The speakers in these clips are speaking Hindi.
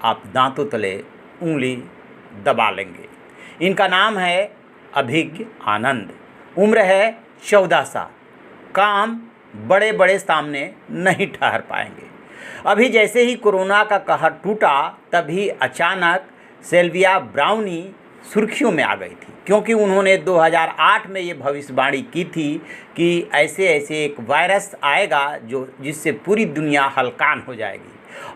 आप दांतों तले उंगली दबा लेंगे। इनका नाम है अभिज्ञ आनंद। उम्र है 14 साल। काम बड़े बड़े सामने नहीं ठहर पाएंगे। अभी जैसे ही कोरोना का कहर टूटा तभी अचानक सिल्विया ब्राउनी सुर्खियों में आ गई थी, क्योंकि उन्होंने 2008 में ये भविष्यवाणी की थी कि ऐसे ऐसे एक वायरस आएगा जिससे पूरी दुनिया हलकान हो जाएगी।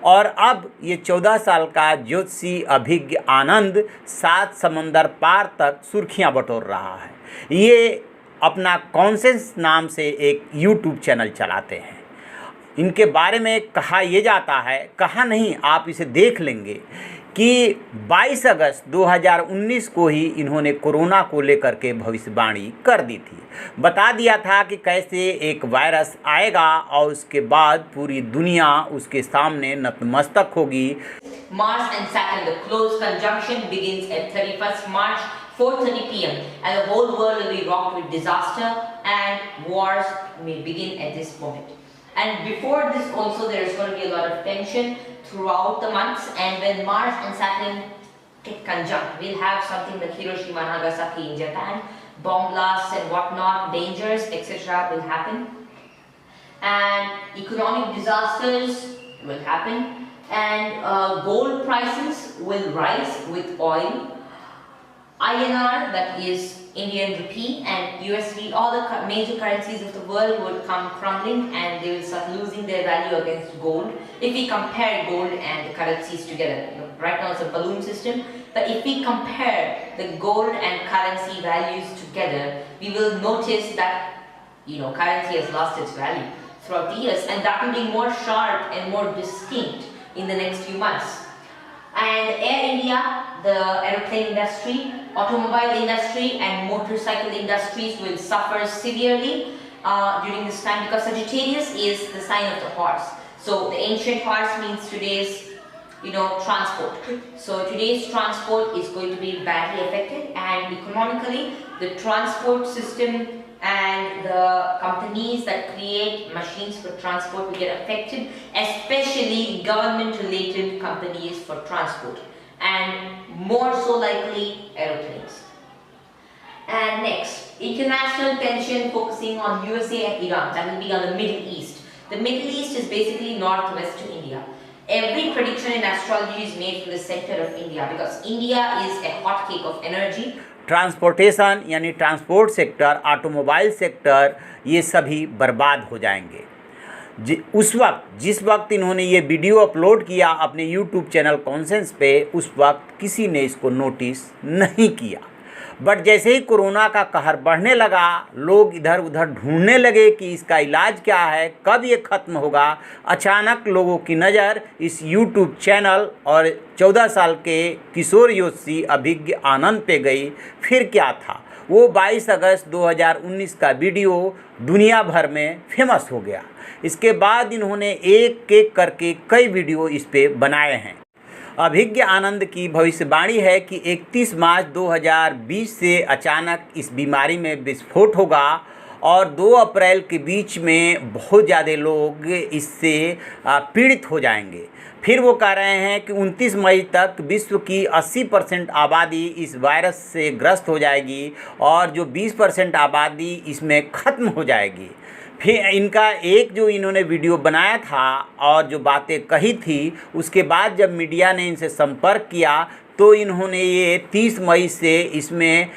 और अब ये 14 साल का ज्योतिषी अभिज्ञ आनंद 7 समंदर पार तक सुर्खियां बटोर रहा है। ये अपना कॉन्सेंस नाम से एक यूट्यूब चैनल चलाते हैं। इनके बारे में कहा यह जाता है, कहा नहीं आप इसे देख लेंगे, कि 22 अगस्त 2019 को ही इन्होंने कोरोना को लेकर के भविष्यवाणी कर दी थी। बता दिया था कि कैसे एक वायरस आएगा और उसके बाद पूरी दुनिया उसके सामने नतमस्तक होगी। Mars and Saturn, the close conjunction begins at 31st March, 4:30 p.m. and the whole world will be rocked with disaster and wars may begin at this moment. And before this also there is going to be a lot of tension throughout the months, and when Mars and Saturn get conjunct, we'll have something like Hiroshima, Nagasaki in Japan, bomb blasts and whatnot, dangers, etc. will happen, and economic disasters will happen, and gold prices will rise with oil. INR, that is Indian rupee, and USD, all the major currencies of the world would come crumbling and they will start losing their value against gold. If we compare gold and the currencies together, right now it's a balloon system, but if we compare the gold and currency values together, we will notice that currency has lost its value throughout the years, and that will be more sharp and more distinct in the next few months. And Air India, the aeroplane industry, automobile industry and motorcycle industries will suffer severely during this time, because Sagittarius is the sign of the horse. So the ancient horse means today's transport. So today's transport is going to be badly affected, and economically the transport system and the companies that create machines for transport will get affected, especially government related companies for transport, and more so likely aeroplanes. And next, international tension focusing on USA and Iran, that will be on the Middle East. The Middle East is basically northwest to India. Every prediction in astrology is made from the center of India, because India is a hotcake of energy. Transportation यानी ट्रांसपोर्ट सेक्टर, ऑटोमोबाइल सेक्टर, ये सभी बर्बाद हो जाएंगे। जिस वक्त इन्होंने ये वीडियो अपलोड किया अपने यूट्यूब चैनल कॉन्सेंस पे, उस वक्त किसी ने इसको नोटिस नहीं किया। बट जैसे ही कोरोना का कहर बढ़ने लगा, लोग इधर उधर ढूंढने लगे कि इसका इलाज क्या है, कब ये ख़त्म होगा। अचानक लोगों की नज़र इस यूट्यूब चैनल और 14 साल के किशोर ज्योतिषी अभिज्ञ आनंद पे गई। फिर क्या था, वो 22 अगस्त 2019 का वीडियो दुनिया भर में फेमस हो गया। इसके बाद इन्होंने एक एक करके कई वीडियो इस पे बनाए हैं। अभिज्ञ आनंद की भविष्यवाणी है कि 31 मार्च 2020 से अचानक इस बीमारी में विस्फोट होगा और 2 अप्रैल के बीच में बहुत ज़्यादा लोग इससे पीड़ित हो जाएंगे। फिर वो कह रहे हैं कि 29 मई तक विश्व की 80% आबादी इस वायरस से ग्रस्त हो जाएगी और जो 20% आबादी इसमें ख़त्म हो जाएगी। फिर इनका एक जो इन्होंने वीडियो बनाया था और जो बातें कही थी, उसके बाद जब मीडिया ने इनसे संपर्क किया तो इन्होंने ये 30 मई से इसमें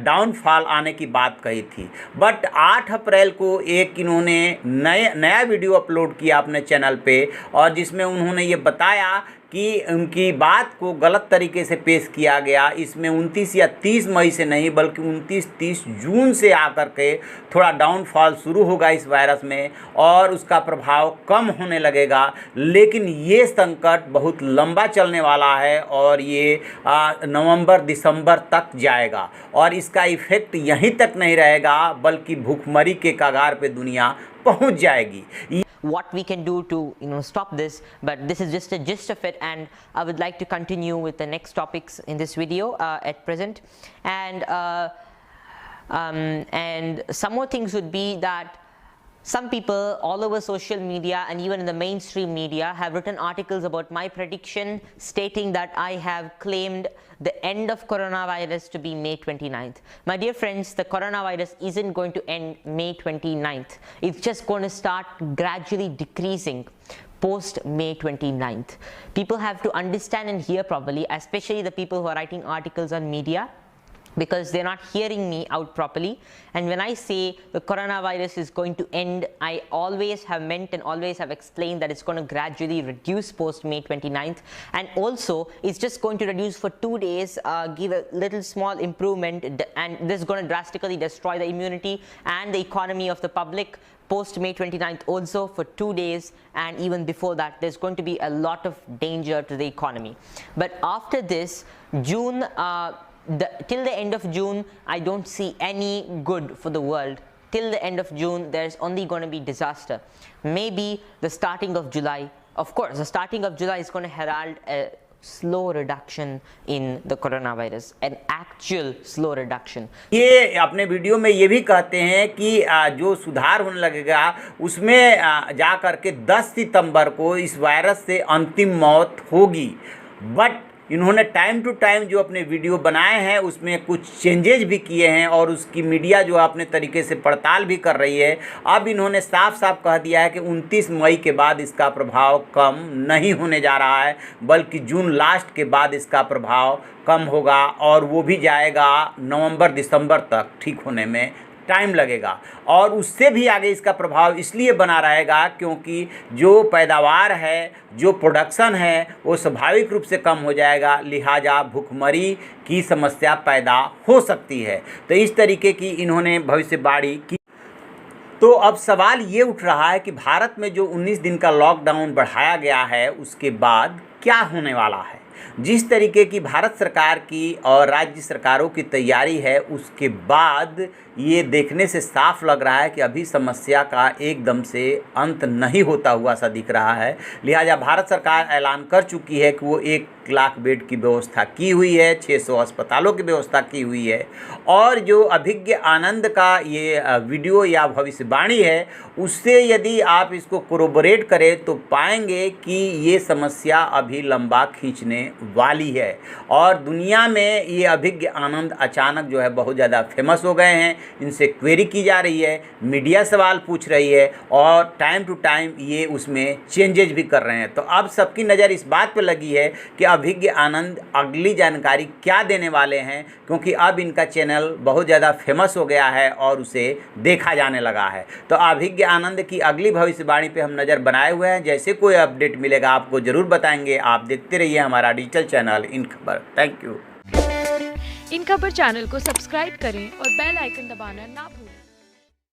डाउनफॉल आने की बात कही थी। बट 8 अप्रैल को एक इन्होंने नया वीडियो अपलोड किया अपने चैनल पे, और जिसमें उन्होंने ये बताया कि उनकी बात को गलत तरीके से पेश किया गया। इसमें 29 या 30 मई से नहीं बल्कि 29-30 जून से आकर के थोड़ा डाउनफॉल शुरू होगा इस वायरस में और उसका प्रभाव कम होने लगेगा। लेकिन ये संकट बहुत लंबा चलने वाला है और ये नवंबर दिसंबर तक जाएगा और इसका इफ़ेक्ट यहीं तक नहीं रहेगा बल्कि भूखमरी के कगार पे दुनिया पहुंच जाएगी। What we can do to stop this, but this is just a gist of it, and I would like to continue with the next topics in this video at present, and some more things would be that Some people all over social media and even in the mainstream media have written articles about my prediction, stating that I have claimed the end of coronavirus to be May 29th. My dear friends, the coronavirus isn't going to end May 29th. It's just going to start gradually decreasing post May 29th. People have to understand and hear properly, especially the people who are writing articles on media, because they're not hearing me out properly. And when I say the coronavirus is going to end, I always have meant and always have explained that it's going to gradually reduce post May 29th, and also it's just going to reduce for 2 days, give a little small improvement, and this is going to drastically destroy the immunity and the economy of the public post May 29th also for 2 days, and even before that there's going to be a lot of danger to the economy. But after this, June, till the end of June, I don't see any good for the world. Till the end of June, there's only going to be disaster. Maybe the starting of July, of course, the starting of July is going to herald a slow reduction in the coronavirus, an actual slow reduction. ये अपने वीडियो में ये भी कहते हैं कि जो सुधार होने लगेगा उसमें जा कर के 10 सितंबर को इस वायरस से अंतिम मौत होगी। बट इन्होंने टाइम टू टाइम जो अपने वीडियो बनाए हैं उसमें कुछ चेंजेज भी किए हैं और उसकी मीडिया जो अपने तरीके से पड़ताल भी कर रही है। अब इन्होंने साफ साफ कह दिया है कि 29 मई के बाद इसका प्रभाव कम नहीं होने जा रहा है, बल्कि जून लास्ट के बाद इसका प्रभाव कम होगा और वो भी जाएगा नवंबर दिसंबर तक ठीक होने में टाइम लगेगा। और उससे भी आगे इसका प्रभाव इसलिए बना रहेगा क्योंकि जो पैदावार है, जो प्रोडक्शन है, वो स्वाभाविक रूप से कम हो जाएगा, लिहाजा भूखमरी की समस्या पैदा हो सकती है। तो इस तरीके की इन्होंने भविष्यवाणी की। तो अब सवाल ये उठ रहा है कि भारत में जो 19 दिन का लॉकडाउन बढ़ाया गया है उसके बाद क्या होने वाला है। जिस तरीके की भारत सरकार की और राज्य सरकारों की तैयारी है उसके बाद ये देखने से साफ लग रहा है कि अभी समस्या का एकदम से अंत नहीं होता हुआ सा दिख रहा है। लिहाजा भारत सरकार ऐलान कर चुकी है कि वो 1 लाख बेड की व्यवस्था की हुई है, 600 अस्पतालों की व्यवस्था की हुई है। और जो अभिज्ञ आनंद का ये वीडियो या भविष्यवाणी है उससे यदि आप इसको कोरोबोरेट करें तो पाएंगे कि ये समस्या अभी लंबा खींचने वाली है। और दुनिया में ये अभिज्ञ आनंद अचानक जो है बहुत ज़्यादा फेमस हो गए हैं, इनसे क्वेरी की जा रही है, मीडिया सवाल पूछ रही है और टाइम टू टाइम ये उसमें चेंजेज भी कर रहे हैं। तो अब सबकी नज़र इस बात पर लगी है कि अभिज्ञ आनंद अगली जानकारी क्या देने वाले हैं, क्योंकि अब इनका चैनल बहुत ज़्यादा फेमस हो गया है और उसे देखा जाने लगा है। तो अभिज्ञ आनंद की अगली भविष्यवाणी पे हम नज़र बनाए हुए हैं। जैसे कोई अपडेट मिलेगा आपको ज़रूर बताएंगे। आप देखते रहिए हमारा डिजिटल चैनल इन खबर। Thank you. इन खबर चैनल को सब्सक्राइब करें और बेल आइकन दबाना ना भूलें।